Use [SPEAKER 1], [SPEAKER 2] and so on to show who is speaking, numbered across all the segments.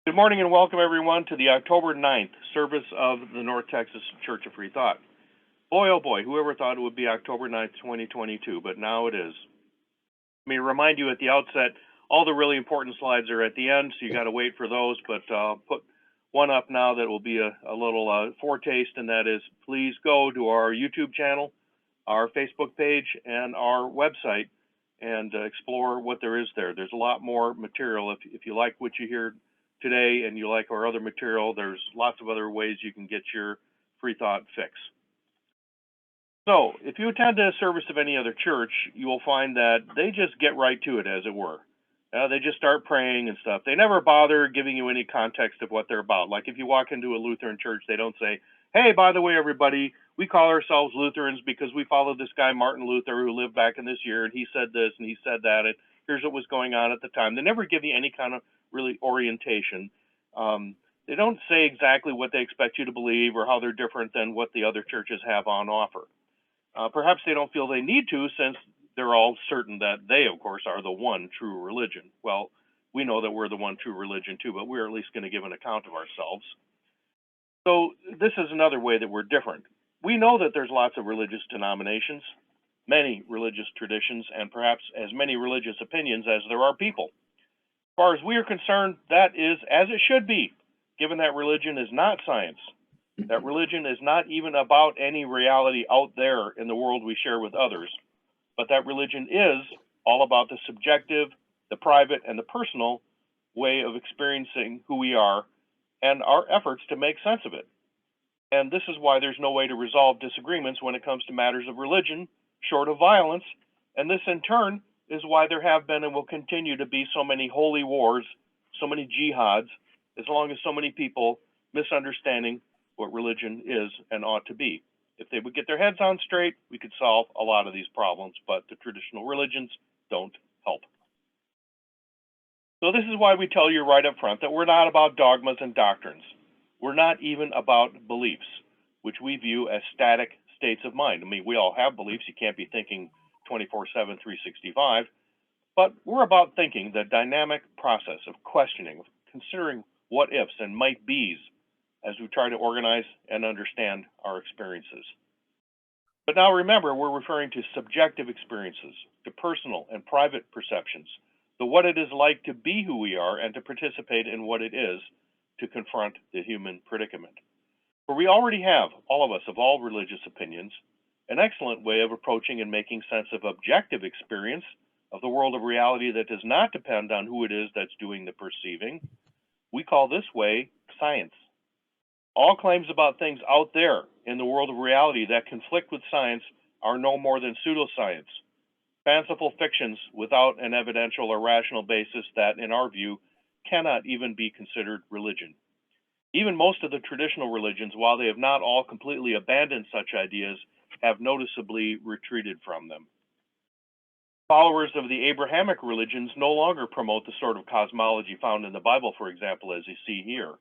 [SPEAKER 1] Good morning and welcome everyone to the October 9th service of the North Texas Church of Free Thought. Boy, oh boy, whoever thought it would be October 9th, 2022, but now it is. Let me remind you at the outset, all the really important slides are at the end, so you got to wait for those, but put one up now that will be a little foretaste, and that is please go to our YouTube channel, our Facebook page, and our website and explore what there is there. There's a lot more material. If you like what you hear today and you like our other material, there's lots of other ways you can get your free thought fix. So if you attend a service of any other church, you will find that they just get right to it, as it were. They just start praying and stuff. They never bother giving you any context of what they're about. Like if you walk into a Lutheran church, they don't say, hey, by the way, everybody, we call ourselves Lutherans because we follow this guy Martin Luther who lived back in this year, and he said this and he said that, and here's what was going on at the time. They never give you any kind of really orientation. They don't say exactly what they expect you to believe or how they're different than what the other churches have on offer. Perhaps they don't feel they need to, since they're all certain that they, of course, are the one true religion. Well, we know that we're the one true religion too, but we're at least going to give an account of ourselves. So this is another way that we're different. We know that there's lots of religious denominations, many religious traditions, and perhaps as many religious opinions as there are people. As far as we are concerned, that is as it should be, given that religion is not science. That religion is not even about any reality out there in the world we share with others, but that religion is all about the subjective, the private, and the personal way of experiencing who we are and our efforts to make sense of it. And this is why there's no way to resolve disagreements when it comes to matters of religion, short of violence, and this in turn is why there have been and will continue to be so many holy wars, so many jihads, as long as so many people misunderstanding what religion is and ought to be. If they would get their heads on straight, we could solve a lot of these problems, but the traditional religions don't help. So this is why we tell you right up front that we're not about dogmas and doctrines. We're not even about beliefs, which we view as static states of mind. I mean, we all have beliefs. You can't be thinking 24/7, 365, but we're about thinking, the dynamic process of questioning, of considering what ifs and might be's as we try to organize and understand our experiences. But now remember, we're referring to subjective experiences, to personal and private perceptions, to what it is like to be who we are and to participate in what it is to confront the human predicament. For we already have, all of us of all religious opinions, an excellent way of approaching and making sense of objective experience of the world of reality that does not depend on who it is that's doing the perceiving. We call this way science. All claims about things out there in the world of reality that conflict with science are no more than pseudoscience, fanciful fictions without an evidential or rational basis that, in our view, cannot even be considered religion. Even most of the traditional religions, while they have not all completely abandoned such ideas, have noticeably retreated from them. Followers of the Abrahamic religions no longer promote the sort of cosmology found in the Bible, for example, as you see here,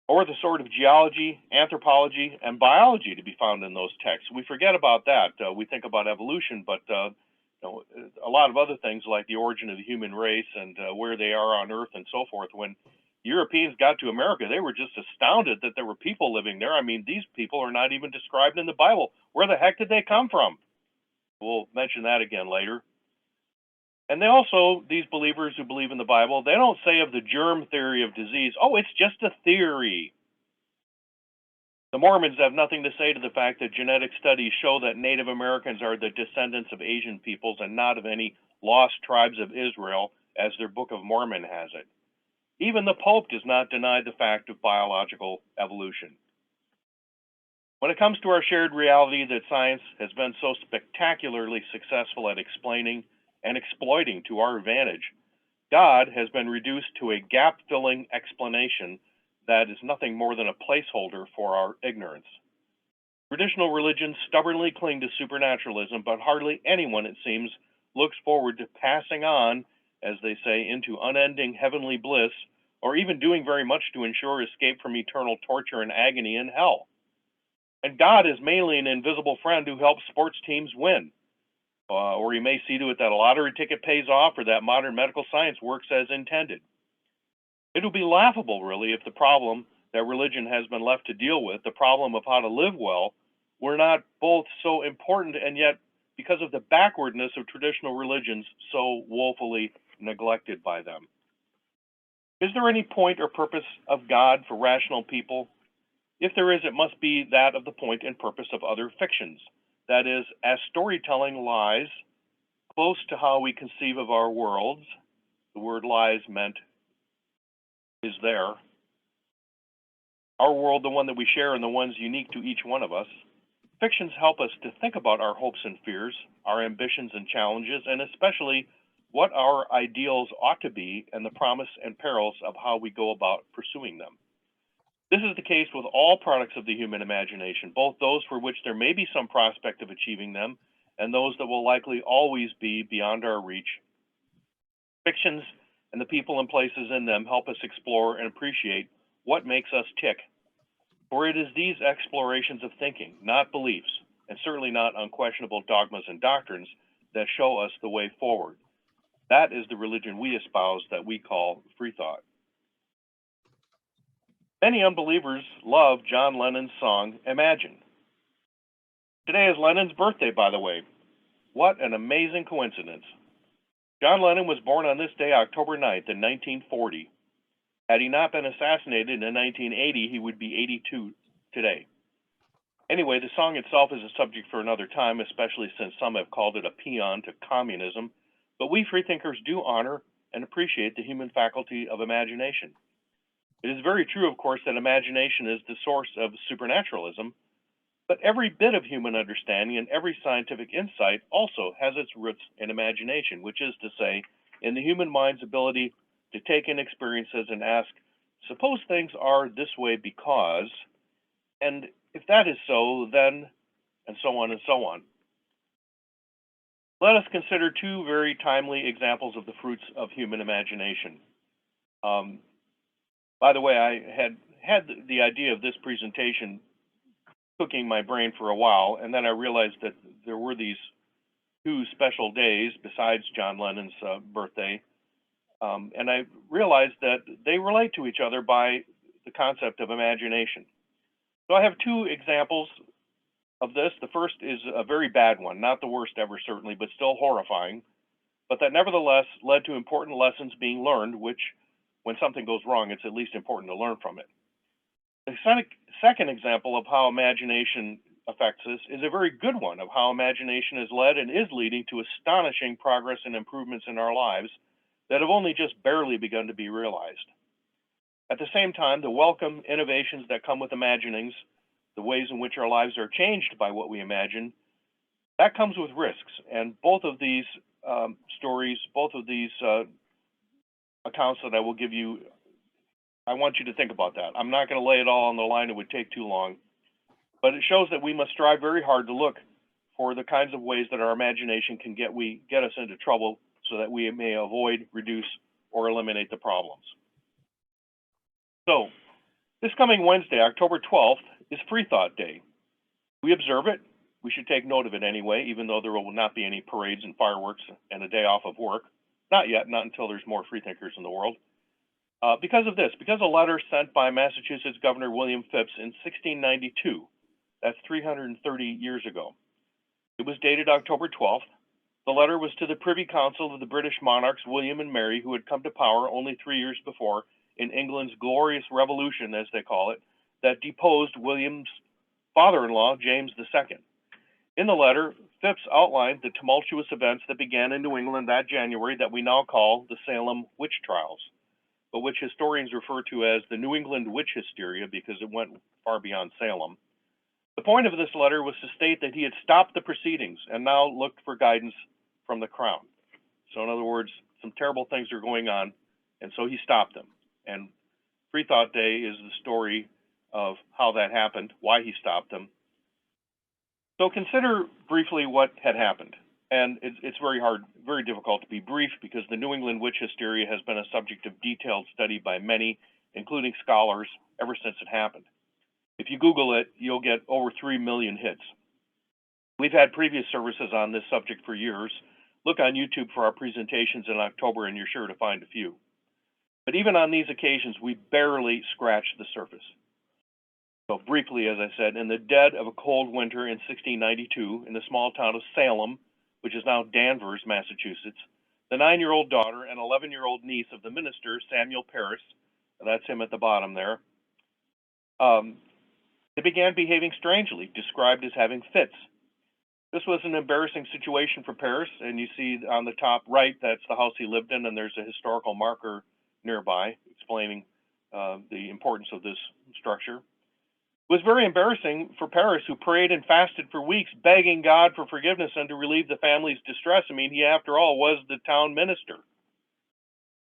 [SPEAKER 1] or the sort of geology, anthropology, and biology to be found in those texts. We forget about that. We think about evolution, but a lot of other things like the origin of the human race and where they are on Earth and so forth. When Europeans got to America, they were just astounded that there were people living there. I mean, these people are not even described in the Bible. Where the heck did they come from? We'll mention that again later. And they also, these believers who believe in the Bible, they don't say of the germ theory of disease, oh, it's just a theory. The Mormons have nothing to say to the fact that genetic studies show that Native Americans are the descendants of Asian peoples and not of any lost tribes of Israel, as their Book of Mormon has it. Even the Pope does not deny the fact of biological evolution. When it comes to our shared reality that science has been so spectacularly successful at explaining and exploiting to our advantage, God has been reduced to a gap-filling explanation that is nothing more than a placeholder for our ignorance. Traditional religions stubbornly cling to supernaturalism, but hardly anyone, it seems, looks forward to passing on, as they say, into unending heavenly bliss, or even doing very much to ensure escape from eternal torture and agony in hell. And God is mainly an invisible friend who helps sports teams win. Or he may see to it that a lottery ticket pays off or that modern medical science works as intended. It would be laughable, really, if the problem that religion has been left to deal with, the problem of how to live well, were not both so important and yet, because of the backwardness of traditional religions, so woefully neglected by them. Is there any point or purpose of God for rational people? If there is, it must be that of the point and purpose of other fictions. That is, as storytelling lies close to how we conceive of our worlds, the word lies meant is there, our world, the one that we share and the ones unique to each one of us, fictions help us to think about our hopes and fears, our ambitions and challenges, and especially what our ideals ought to be and the promise and perils of how we go about pursuing them. This is the case with all products of the human imagination, both those for which there may be some prospect of achieving them and those that will likely always be beyond our reach. Fictions and the people and places in them help us explore and appreciate what makes us tick. For it is these explorations of thinking, not beliefs, and certainly not unquestionable dogmas and doctrines, that show us the way forward. That is the religion we espouse that we call free thought. Many unbelievers love John Lennon's song, Imagine. Today is Lennon's birthday, by the way. What an amazing coincidence. John Lennon was born on this day, October 9th, in 1940. Had he not been assassinated in 1980, he would be 82 today. Anyway, the song itself is a subject for another time, especially since some have called it a paean to communism, but we freethinkers do honor and appreciate the human faculty of imagination. It is very true, of course, that imagination is the source of supernaturalism, but every bit of human understanding and every scientific insight also has its roots in imagination, which is to say, in the human mind's ability to take in experiences and ask, suppose things are this way because, and if that is so, then, and so on and so on. Let us consider two very timely examples of the fruits of human imagination. By the way, I had the idea of this presentation cooking my brain for a while, and then I realized that there were these two special days besides John Lennon's birthday, and I realized that they relate to each other by the concept of imagination. So I have two examples of this. The first is a very bad one, not the worst ever certainly, but still horrifying, but that nevertheless led to important lessons being learned, which when something goes wrong, it's at least important to learn from it. The second example of how imagination affects us is a very good one of how imagination has led and is leading to astonishing progress and improvements in our lives that have only just barely begun to be realized. At the same time, the welcome innovations that come with imaginings, the ways in which our lives are changed by what we imagine, that comes with risks. And both of these stories, both of these accounts that I will give you, I want you to think about that. I'm not going to lay it all on the line, it would take too long. But it shows that we must strive very hard to look for the kinds of ways that our imagination can get us into trouble so that we may avoid, reduce, or eliminate the problems. So, this coming Wednesday, October 12th, is Freethought Day. We observe it. We should take note of it anyway, even though there will not be any parades and fireworks and a day off of work. Not yet, not until there's more freethinkers in the world. Because of this, because a letter sent by Massachusetts Governor William Phips in 1692, that's 330 years ago. It was dated October 12th. The letter was to the Privy Council of the British monarchs William and Mary, who had come to power only 3 years before in England's glorious revolution, as they call it, that deposed William's father-in-law, James II. In the letter, Phips outlined the tumultuous events that began in New England that January that we now call the Salem witch trials, but which historians refer to as the New England witch hysteria because it went far beyond Salem. The point of this letter was to state that he had stopped the proceedings and now looked for guidance from the crown. So in other words, some terrible things are going on, and so he stopped them. And Freethought Day is the story of how that happened, why he stopped them. So consider briefly what had happened. And it's very difficult to be brief because the New England witch hysteria has been a subject of detailed study by many, including scholars, ever since it happened. If you Google it, you'll get over 3 million hits. We've had previous services on this subject for years. Look on YouTube for our presentations in October and you're sure to find a few. But even on these occasions, we barely scratched the surface. So briefly, as I said, in the dead of a cold winter in 1692, in the small town of Salem, which is now Danvers, Massachusetts, the 9-year-old daughter and 11-year-old niece of the minister, Samuel Parris, that's him at the bottom there, they began behaving strangely, described as having fits. This was an embarrassing situation for Parris, and you see on the top right, that's the house he lived in, and there's a historical marker nearby explaining the importance of this structure. It was very embarrassing for Parris, who prayed and fasted for weeks, begging God for forgiveness and to relieve the family's distress. I mean, he, after all, was the town minister.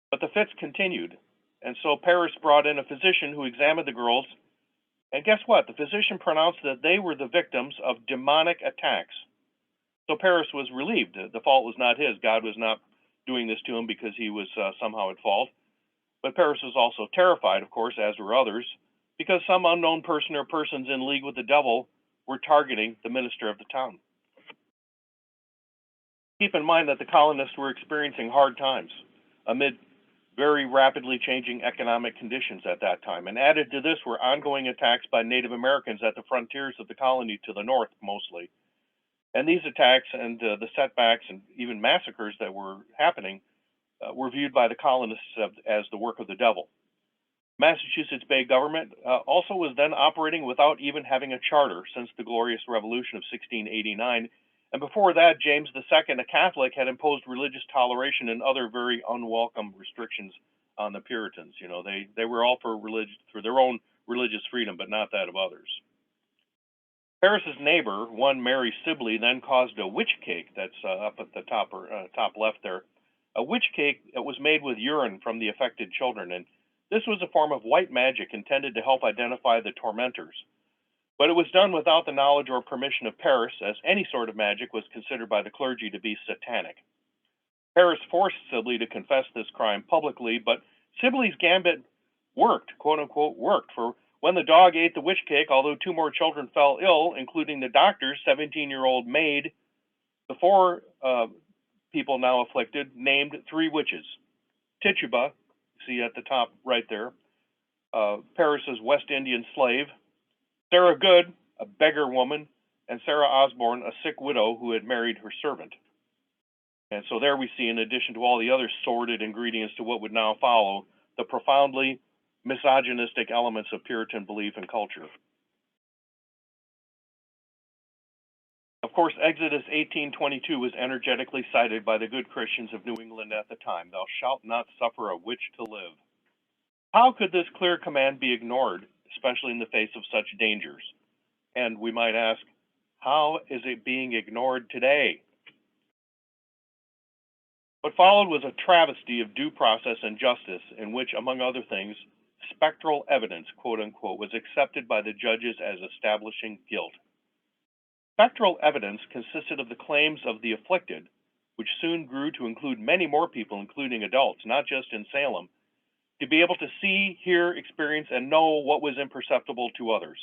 [SPEAKER 1] But the fits continued, and so Parris brought in a physician who examined the girls, and guess what? The physician pronounced that they were the victims of demonic attacks. So Parris was relieved. The fault was not his. God was not doing this to him because he was somehow at fault. But Parris was also terrified, of course, as were others, because some unknown person or persons in league with the devil were targeting the minister of the town. Keep in mind that the colonists were experiencing hard times amid very rapidly changing economic conditions at that time. And added to this were ongoing attacks by Native Americans at the frontiers of the colony to the north, mostly. And these attacks and the setbacks and even massacres that were happening were viewed by the colonists as the work of the devil. Massachusetts Bay government also was then operating without even having a charter since the Glorious Revolution of 1689. And before that, James II, a Catholic, had imposed religious toleration and other very unwelcome restrictions on the Puritans. You know, they were all for their own religious freedom, but not that of others. Parris's neighbor, one Mary Sibley, then caused a witch cake that's up at the top left there. A witch cake that was made with urine from the affected children, and this was a form of white magic intended to help identify the tormentors. But it was done without the knowledge or permission of Parris, as any sort of magic was considered by the clergy to be satanic. Parris forced Sibley to confess this crime publicly, but Sibley's gambit worked, quote unquote, worked, for when the dog ate the witch cake, although 2 more children fell ill, including the doctor's 17-year-old maid, the 4 people now afflicted named 3 witches. Tituba, see at the top right there, Parris's West Indian slave, Sarah Good, a beggar woman, and Sarah Osborne, a sick widow who had married her servant. And so there we see, in addition to all the other sordid ingredients to what would now follow, the profoundly misogynistic elements of Puritan belief and culture. Of course, Exodus 18:22 was energetically cited by the good Christians of New England at the time. Thou shalt not suffer a witch to live. How could this clear command be ignored, especially in the face of such dangers? And we might ask, how is it being ignored today? What followed was a travesty of due process and justice in which, among other things, spectral evidence, quote unquote, was accepted by the judges as establishing guilt. Spectral evidence consisted of the claims of the afflicted, which soon grew to include many more people, including adults, not just in Salem, to be able to see, hear, experience, and know what was imperceptible to others.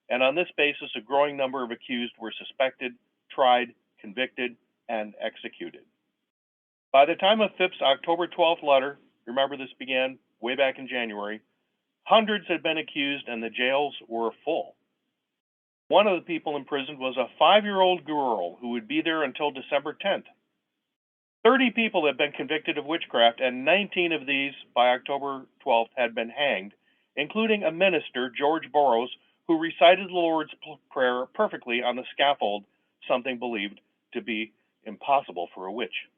[SPEAKER 1] And on this basis, a growing number of accused were suspected, tried, convicted, and executed. By the time of Phipps's October 12th letter, remember this began way back in January, hundreds had been accused and the jails were full. One of the people imprisoned was a 5-year-old girl who would be there until December 10th. 30 people had been convicted of witchcraft, and 19 of these, by October 12th, had been hanged, including a minister, George Burroughs, who recited the Lord's Prayer perfectly on the scaffold, something believed to be impossible for a witch.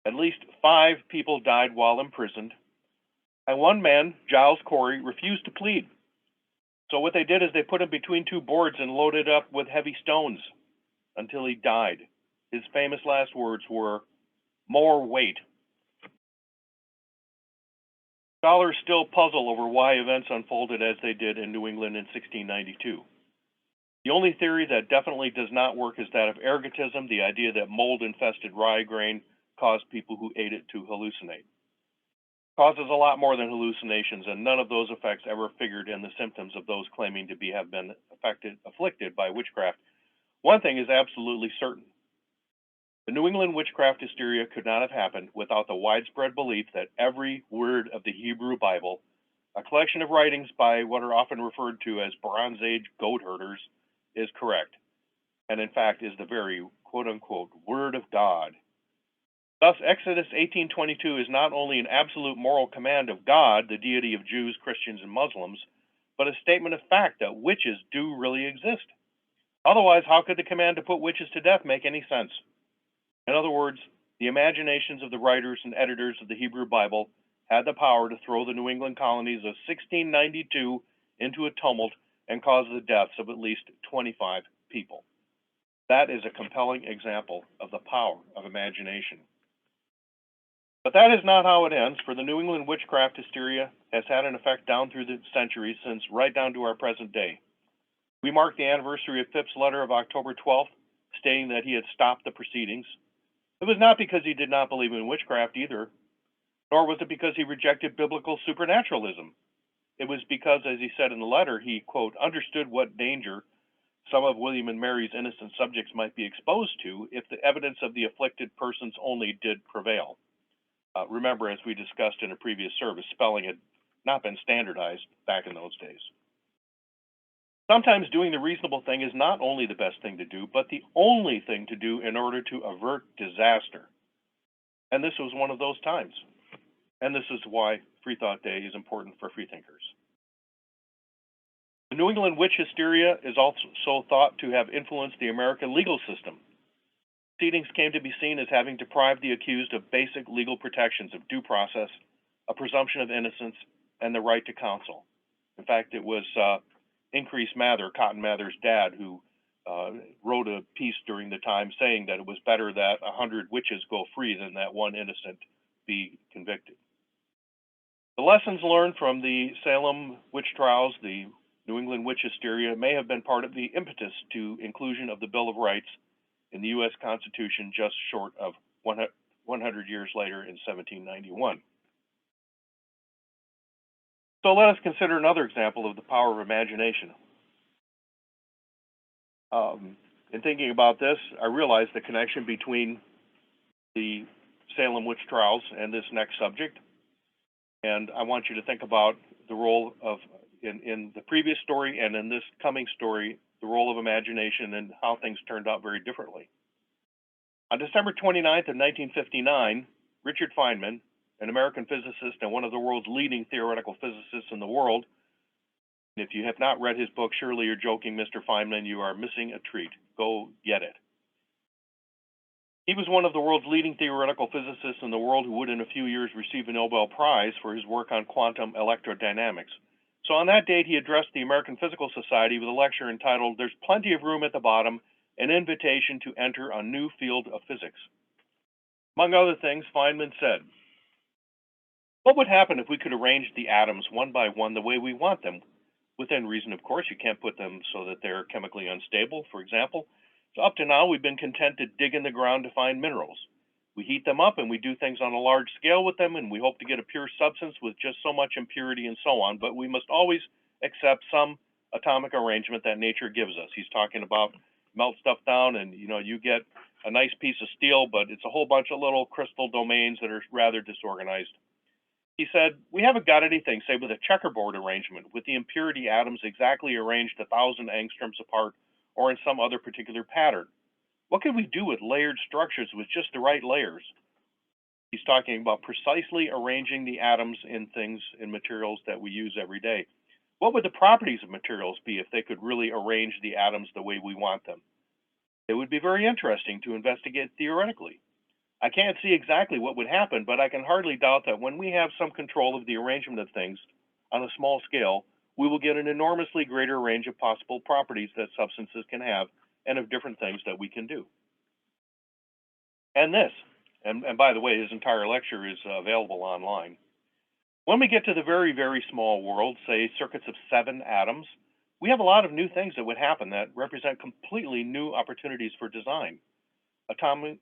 [SPEAKER 1] At least 5 people died while imprisoned, and one man, Giles Corey, refused to plead. So what they did is they put him between 2 boards and loaded up with heavy stones until he died. His famous last words were, "More weight." Scholars still puzzle over why events unfolded as they did in New England in 1692. The only theory that definitely does not work is that of ergotism, the idea that mold-infested rye grain caused people who ate it to hallucinate. Causes a lot more than hallucinations, and none of those effects ever figured in the symptoms of those claiming to have been afflicted by witchcraft. One thing is absolutely certain. The New England witchcraft hysteria could not have happened without the widespread belief that every word of the Hebrew Bible, a collection of writings by what are often referred to as Bronze Age goat herders, is correct, and in fact is the very quote-unquote Word of God. Thus, Exodus 18:22 is not only an absolute moral command of God, the deity of Jews, Christians, and Muslims, but a statement of fact that witches do really exist. Otherwise, how could the command to put witches to death make any sense? In other words, the imaginations of the writers and editors of the Hebrew Bible had the power to throw the New England colonies of 1692 into a tumult and cause the deaths of at least 25 people. That is a compelling example of the power of imagination. But that is not how it ends, for the New England witchcraft hysteria has had an effect down through the centuries, since right down to our present day. We mark the anniversary of Phipp's letter of October 12th, stating that he had stopped the proceedings. It was not because he did not believe in witchcraft either, nor was it because he rejected biblical supernaturalism. It was because, as he said in the letter, he, quote, understood what danger some of William and Mary's innocent subjects might be exposed to if the evidence of the afflicted persons only did prevail. Remember, as we discussed in a previous service, spelling had not been standardized back in those days. Sometimes doing the reasonable thing is not only the best thing to do, but the only thing to do in order to avert disaster. And this was one of those times. And this is why Freethought Day is important for freethinkers. The New England witch hysteria is also thought to have influenced the American legal system. Proceedings came to be seen as having deprived the accused of basic legal protections of due process, a presumption of innocence, and the right to counsel. In fact, it was Increase Mather, Cotton Mather's dad, who wrote a piece during the time saying that it was better that 100 witches go free than that one innocent be convicted. The lessons learned from the Salem witch trials, the New England witch hysteria, may have been part of the impetus to inclusion of the Bill of Rights in the U.S. Constitution just short of 100 years later in 1791. So let us consider another example of the power of imagination. In thinking about this, I realized the connection between the Salem witch trials and this next subject. And I want you to think about the role of, in the previous story and in this coming story, the role of imagination and how things turned out very differently. On December 29th of 1959, Richard Feynman, an American physicist and one of the world's leading theoretical physicists in the world, and if you have not read his book, surely you're joking, Mr. Feynman, you are missing a treat. Go get it. He was one of the world's leading theoretical physicists in the world who would in a few years receive a Nobel Prize for his work on quantum electrodynamics. So on that date, he addressed the American Physical Society with a lecture entitled, "There's Plenty of Room at the Bottom, an Invitation to Enter a New Field of Physics." Among other things, Feynman said, "What would happen if we could arrange the atoms one by one the way we want them? Within reason, of course. You can't put them so that they're chemically unstable, for example. So up to now, we've been content to dig in the ground to find minerals. We heat them up and we do things on a large scale with them, and we hope to get a pure substance with just so much impurity and so on, but we must always accept some atomic arrangement that nature gives us." He's talking about melt stuff down and you get a nice piece of steel, but it's a whole bunch of little crystal domains that are rather disorganized. He said, "We haven't got anything, say, with a checkerboard arrangement, with the impurity atoms exactly arranged 1,000 angstroms apart or in some other particular pattern. What can we do with layered structures with just the right layers?" He's talking about precisely arranging the atoms in things, in materials that we use every day. What would the properties of materials be if they could really arrange the atoms the way we want them? It would be very interesting to investigate theoretically. I can't see exactly what would happen, but I can hardly doubt that when we have some control of the arrangement of things on a small scale, we will get an enormously greater range of possible properties that substances can have and of different things that we can do. And this, and by the way, his entire lecture is available online. When we get to the very, very small world, say circuits of 7 atoms, we have a lot of new things that would happen that represent completely new opportunities for design.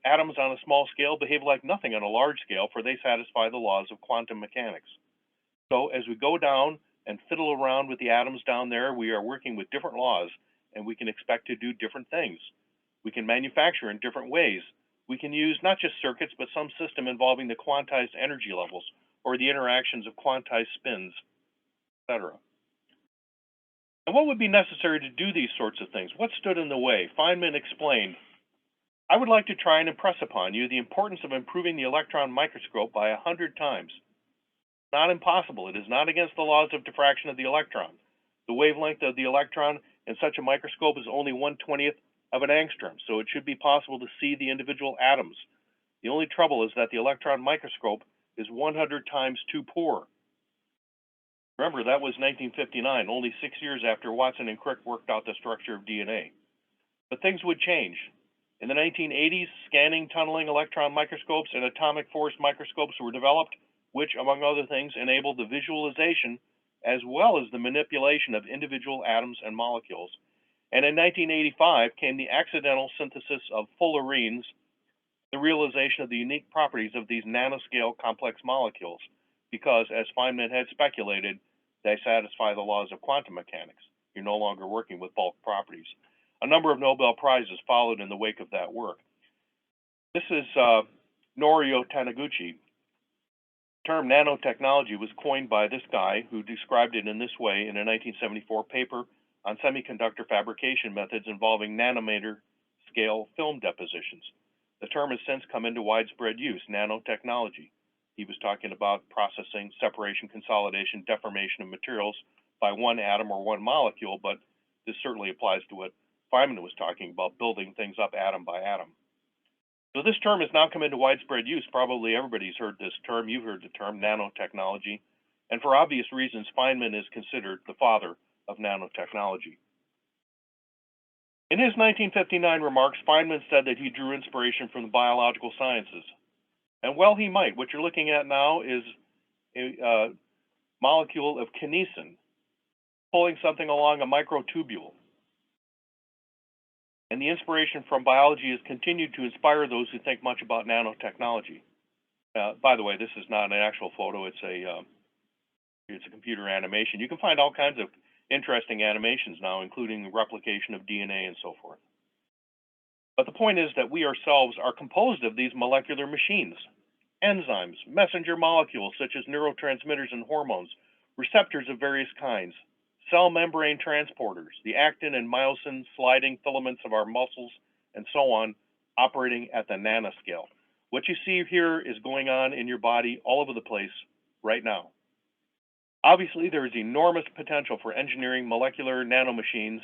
[SPEAKER 1] Atoms on a small scale behave like nothing on a large scale, for they satisfy the laws of quantum mechanics. So as we go down and fiddle around with the atoms down there, we are working with different laws, and we can expect to do different things. We can manufacture in different ways. we can use not just circuits, but some system involving the quantized energy levels or the interactions of quantized spins, etc. And what would be necessary to do these sorts of things? What stood in the way? Feynman explained, I would like to try and impress upon you the importance of improving the electron microscope by 100 times. Not impossible. It is not against the laws of diffraction of the electron. The wavelength of the electron in such a microscope is only 1/20th of an angstrom, so it should be possible to see the individual atoms. The only trouble is that the electron microscope is 100 times too poor. Remember, that was 1959, only 6 years after Watson and Crick worked out the structure of DNA. But things would change. In the 1980s, scanning tunneling electron microscopes and atomic force microscopes were developed, which, among other things, enabled the visualization as well as the manipulation of individual atoms and molecules. And in 1985 came the accidental synthesis of Fullerenes, the realization of the unique properties of these nanoscale complex molecules, because, as Feynman had speculated, they satisfy the laws of quantum mechanics. You're no longer working with bulk properties. A number of Nobel Prizes followed in the wake of that work. This is Norio Tanaguchi. The term nanotechnology was coined by this guy who described it in this way in a 1974 paper on semiconductor fabrication methods involving nanometer scale film depositions. The term has since come into widespread use, nanotechnology. He was talking about processing, separation, consolidation, deformation of materials by one atom or one molecule, but this certainly applies to what Feynman was talking about, building things up atom by atom. So this term has now come into widespread use. Probably everybody's heard this term. You've heard the term nanotechnology. And for obvious reasons, Feynman is considered the father of nanotechnology. In his 1959 remarks, Feynman said that he drew inspiration from the biological sciences. And well, he might. What you're looking at now is a molecule of kinesin pulling something along a microtubule. And the inspiration from biology has continued to inspire those who think much about nanotechnology. By the way, this is not an actual photo. It's a computer animation. You can find all kinds of interesting animations now, including replication of DNA and so forth. But the point is that we ourselves are composed of these molecular machines, enzymes, messenger molecules such as neurotransmitters and hormones, receptors of various kinds, cell membrane transporters, the actin and myosin sliding filaments of our muscles, and so on, operating at the nanoscale. What you see here is going on in your body all over the place right now. Obviously, there is enormous potential for engineering molecular nanomachines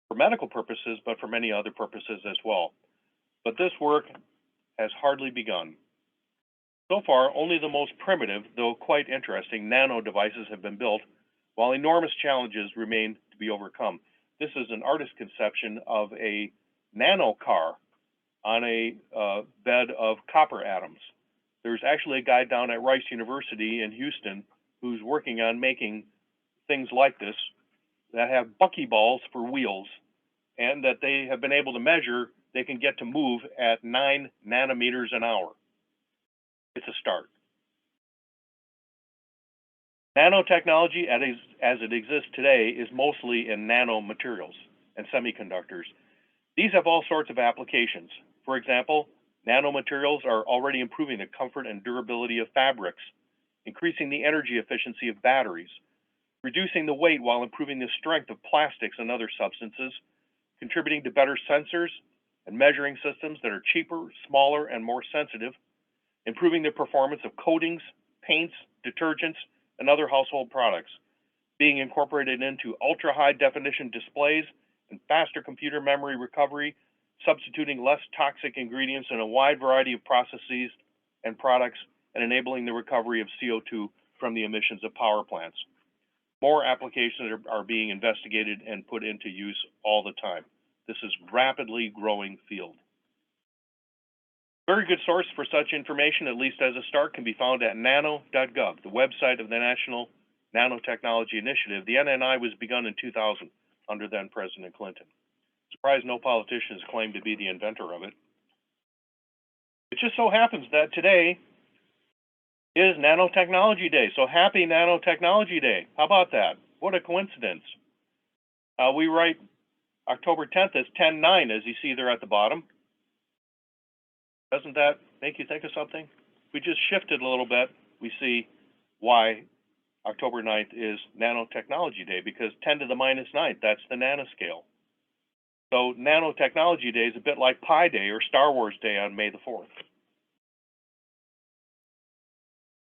[SPEAKER 1] for medical purposes, but for many other purposes as well. But this work has hardly begun. So far, only the most primitive, though quite interesting, nano devices have been built, while enormous challenges remain to be overcome. This is an artist's conception of a nano car on a bed of copper atoms. There's actually a guy down at Rice University in Houston who's working on making things like this that have buckyballs for wheels, and that they have been able to measure they can get to move at 9 nanometers an hour. It's a start. Nanotechnology, as it exists today, is mostly in nanomaterials and semiconductors. These have all sorts of applications. For example, nanomaterials are already improving the comfort and durability of fabrics, increasing the energy efficiency of batteries, reducing the weight while improving the strength of plastics and other substances, contributing to better sensors and measuring systems that are cheaper, smaller, and more sensitive, improving the performance of coatings, paints, detergents, and other household products, being incorporated into ultra-high definition displays and faster computer memory recovery, substituting less toxic ingredients in a wide variety of processes and products, and enabling the recovery of CO2 from the emissions of power plants. More applications are being investigated and put into use all the time. This is a rapidly growing field. Very good source for such information, at least as a start, can be found at nano.gov, the website of the National Nanotechnology Initiative. The NNI was begun in 2000 under then President Clinton. Surprised no politician has claimed to be the inventor of it. It just so happens that today is Nanotechnology Day, so happy Nanotechnology Day. How about that? What a coincidence. We write October 10th as 10/9, as you see there at the bottom. Doesn't that make you think of something? We just shifted a little bit. We see why October 9th is Nanotechnology Day, because 10 to the minus 9th, that's the nanoscale. So Nanotechnology Day is a bit like Pi Day or Star Wars Day on May the 4th.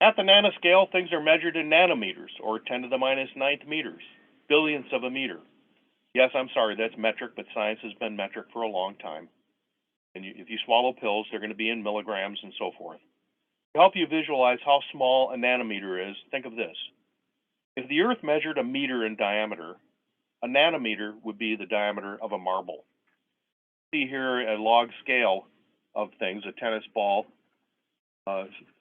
[SPEAKER 1] At the nanoscale, things are measured in nanometers, or 10 to the minus 9th meters, billionths of a meter. Yes, I'm sorry, that's metric, but science has been metric for a long time. And if you swallow pills, they're going to be in milligrams and so forth. To help you visualize how small a nanometer is, think of this. If the Earth measured a meter in diameter, a nanometer would be the diameter of a marble. See here a log scale of things, a tennis ball,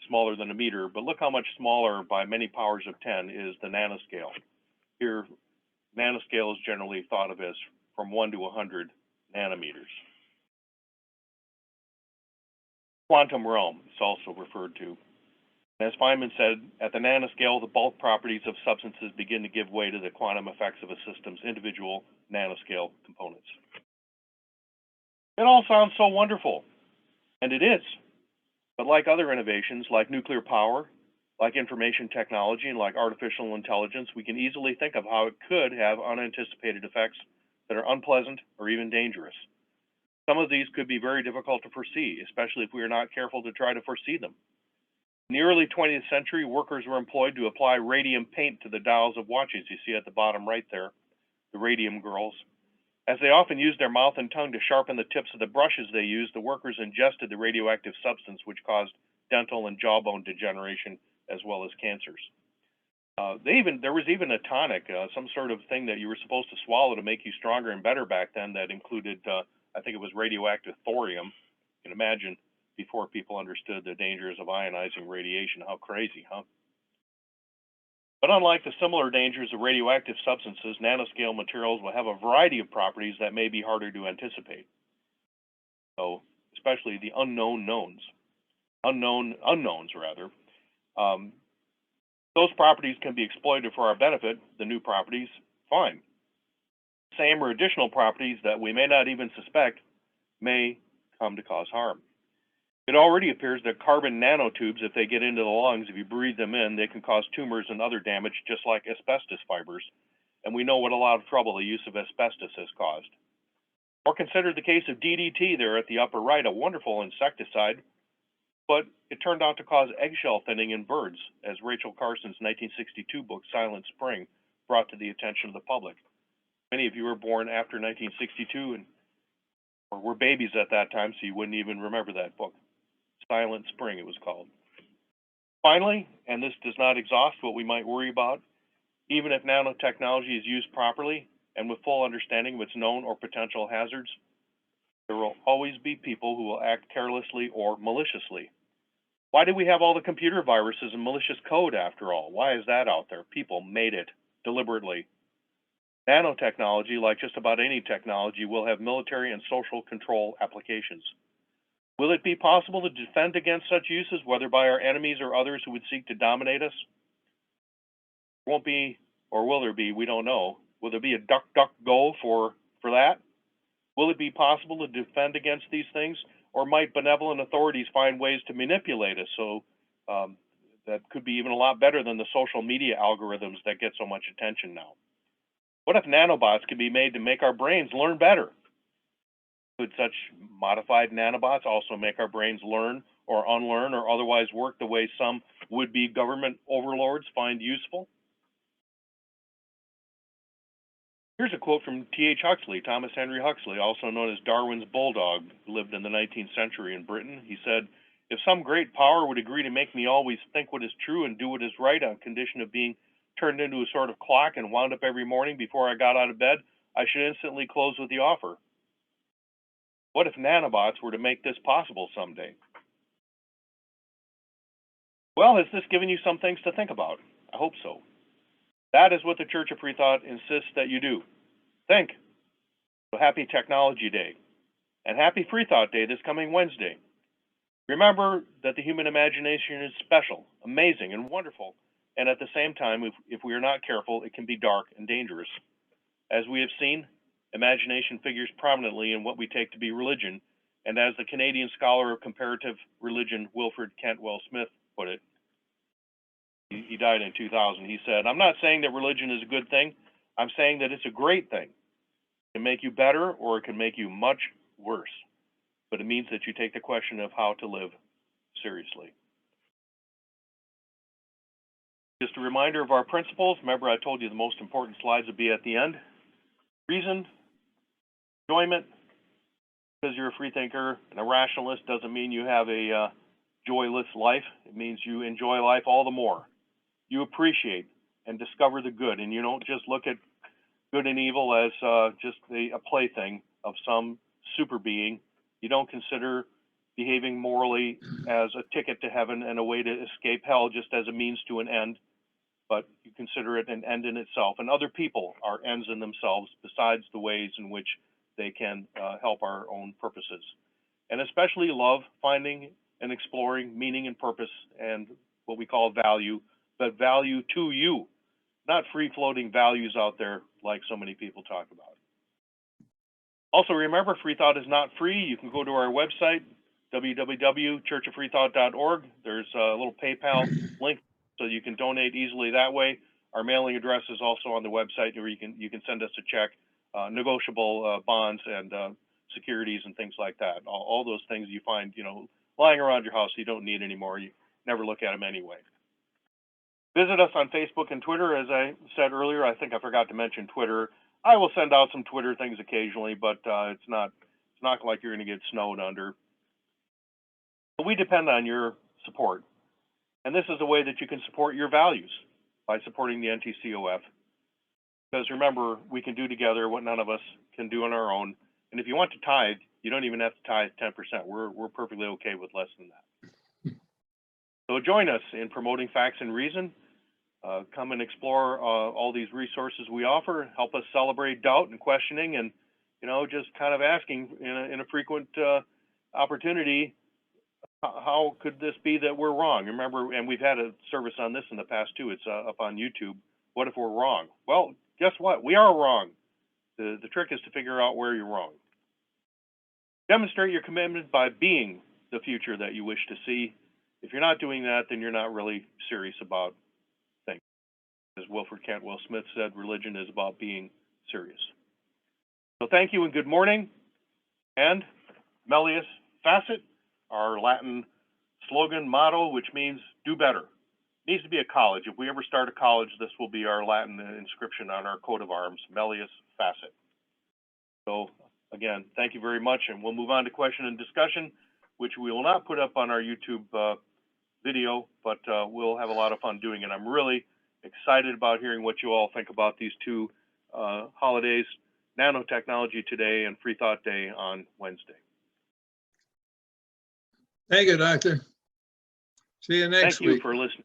[SPEAKER 1] smaller than a meter, but look how much smaller by many powers of 10 is the nanoscale. Here, nanoscale is generally thought of as from 1 to 100 nanometers. Quantum realm is also referred to. As Feynman said, at the nanoscale, the bulk properties of substances begin to give way to the quantum effects of a system's individual nanoscale components. It all sounds so wonderful, and it is. But like other innovations, like nuclear power, like information technology, and like artificial intelligence, we can easily think of how it could have unanticipated effects that are unpleasant or even dangerous. Some of these could be very difficult to foresee, especially if we are not careful to try to foresee them. In the early 20th century, workers were employed to apply radium paint to the dials of watches you see at the bottom right there, the radium girls. As they often used their mouth and tongue to sharpen the tips of the brushes they used, the workers ingested the radioactive substance, which caused dental and jawbone degeneration as well as cancers. There was even a tonic, some sort of thing that you were supposed to swallow to make you stronger and better back then that included, I think it was radioactive thorium. You can imagine before people understood the dangers of ionizing radiation. How crazy, huh? But unlike the similar dangers of radioactive substances, nanoscale materials will have a variety of properties that may be harder to anticipate. So, especially the unknowns rather. Those properties can be exploited for our benefit, the new properties, fine. Same or additional properties that we may not even suspect may come to cause harm. It already appears that carbon nanotubes, if they get into the lungs, if you breathe them in, they can cause tumors and other damage, just like asbestos fibers. And we know what a lot of trouble the use of asbestos has caused. Or consider the case of DDT there at the upper right, a wonderful insecticide, but it turned out to cause eggshell thinning in birds, as Rachel Carson's 1962 book, Silent Spring, brought to the attention of the public. Many of you were born after 1962 or were babies at that time, so you wouldn't even remember that book. Silent Spring, it was called. Finally, and this does not exhaust what we might worry about, even if nanotechnology is used properly and with full understanding of its known or potential hazards, there will always be people who will act carelessly or maliciously. Why do we have all the computer viruses and malicious code after all? Why is that out there? People made it deliberately. Nanotechnology, like just about any technology, will have military and social control applications. Will it be possible to defend against such uses, whether by our enemies or others who would seek to dominate us? Won't be, or will there be? We don't know. Will there be a duck, duck, go for that? Will it be possible to defend against these things, or might benevolent authorities find ways to manipulate us so that could be even a lot better than the social media algorithms that get so much attention now? What if nanobots could be made to make our brains learn better? Could such modified nanobots also make our brains learn or unlearn or otherwise work the way some would-be government overlords find useful? Here's a quote from T.H. Huxley, Thomas Henry Huxley, also known as Darwin's bulldog, who lived in the 19th century in Britain. He said, "If some great power would agree to make me always think what is true and do what is right on condition of being turned into a sort of clock and wound up every morning before I got out of bed, I should instantly close with the offer." What if nanobots were to make this possible someday? Well, has this given you some things to think about? I hope so. That is what the Church of Freethought insists that you do. Think. So happy Technology Day. And happy Freethought Day this coming Wednesday. Remember that the human imagination is special, amazing, and wonderful. And at the same time, if we are not careful, it can be dark and dangerous. As we have seen, imagination figures prominently in what we take to be religion, And as the Canadian scholar of comparative religion, Wilfred Cantwell Smith, put it, he died in 2000, he said, "I'm not saying that religion is a good thing. I'm saying that it's a great thing. It can make you better or it can make you much worse. But it means that you take the question of how to live seriously." Just a reminder of our principles. Remember, I told you the most important slides would be at the end. Reason, enjoyment. Because you're a free thinker and a rationalist doesn't mean you have a joyless life. It means you enjoy life all the more. You appreciate and discover the good, and you don't just look at good and evil as just a plaything of some super being. You don't consider behaving morally as a ticket to heaven and a way to escape hell just as a means to an end, but you consider it an end in itself. And other people are ends in themselves besides the ways in which they can help our own purposes. And especially love, finding and exploring meaning and purpose and what we call value, but value to you, not free-floating values out there like so many people talk about. Also remember, Free Thought is not free. You can go to our website, www.churchoffreethought.org. There's a little PayPal link so you can donate easily that way. Our mailing address is also on the website where you can send us a check, negotiable bonds and securities and things like that. All those things you find, lying around your house you don't need anymore. You never look at them anyway. Visit us on Facebook and Twitter. As I said earlier, I think I forgot to mention Twitter. I will send out some Twitter things occasionally, but it's not like you're going to get snowed under. But we depend on your support. And this is a way that you can support your values by supporting the NTCOF. Because remember, we can do together what none of us can do on our own. And if you want to tithe, you don't even have to tithe 10%. We're perfectly okay with less than that. So join us in promoting facts and reason. Come and explore all these resources we offer. Help us celebrate doubt and questioning, and just kind of asking in a frequent opportunity, how could this be that we're wrong? Remember, and we've had a service on this in the past too. It's up on YouTube. What if we're wrong? Well, guess what? We are wrong. The trick is to figure out where you're wrong. Demonstrate your commitment by being the future that you wish to see. If you're not doing that, then you're not really serious about things. As Wilfred Cantwell Smith said, religion is about being serious. So thank you and good morning. And Melius Facet, our Latin slogan motto, which means do better. It needs to be a college. If we ever start a college, this will be our Latin inscription on our coat of arms, Melius Facet. So again, thank you very much, and we'll move on to question and discussion, which we will not put up on our YouTube video, but we'll have a lot of fun doing it. I'm really excited about hearing what you all think about these two holidays, Nanotechnology today and Freethought Day on Wednesday.
[SPEAKER 2] Thank you, Doctor. See you next week.
[SPEAKER 1] Thank you for listening.